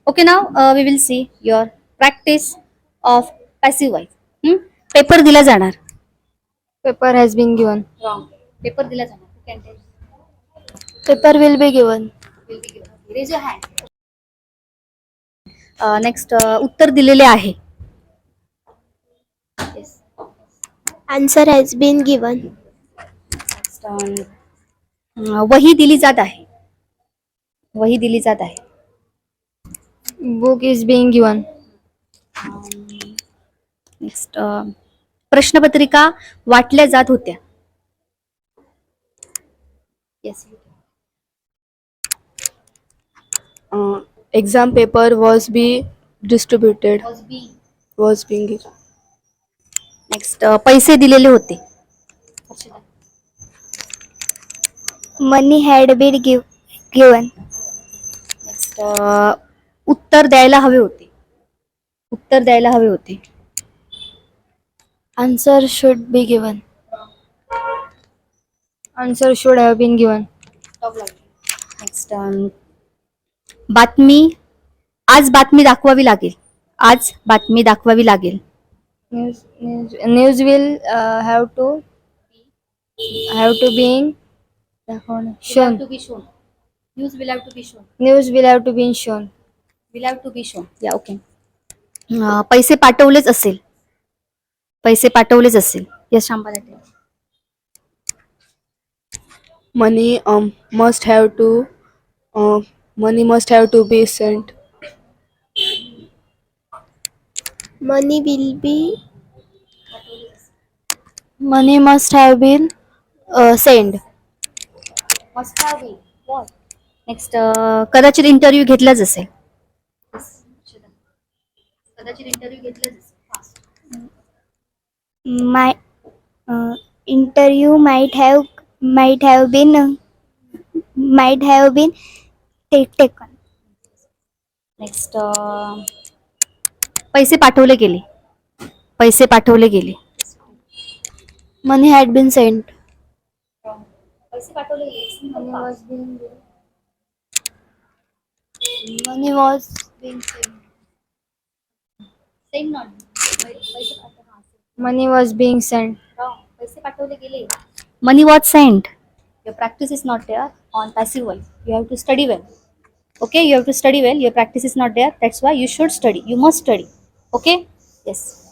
Okay, now we will see your practice of passive voice. Paper दिला जाणार. Paper has been given. Wrong. Paper दिला जाणार. You can tell. Paper will be given. Will be given. Raise your hand. Next, उत्तर दिलेले आहे. Yes. Answer has been given. Next, वही दिली जात आहे. वही दिली जात आहे. Book is being given. Next, प्रश्नपत्रिका वाटल्या जात होत्या. Yes. Exam paper was be distributed. Was being given. Next, पैसे दिलेले होते. Money had been given. Next, उत्तर द्यायला हवे होते. उत्तर द्यायला हवे होते. Answer should be given. Answer should have been given. Next, बातमी आज बातमी दाखवावी लागेल. आज बातमी दाखवावी लागेल. News will have to being shown. News will have to be shown. News will have to be shown. Will have to be shown. Yeah, okay. पैसे पाठवलेच असेल. पैसे पाठवलेच असेल. Yes शांबाला. Money must have to be sent. Money must have been sent. Must have been. What? Next, कदाचित interview घेतलाच असेल. कदाचित interview घेतलाच असेल. My interview might have been taken. Next, पैसे पाठवले गेले. पैसे पाठवले गेले. Money had been sent. पैसे पाठवले गेले. Money was being sent. Same not. Money was being sent. पैसे पाठवले गेले. Money was sent. Your practice is not there on passive voice. You have to study well. Okay, you have to study well. Your practice is not there. That's why you should study. You must study. Okay? Yes.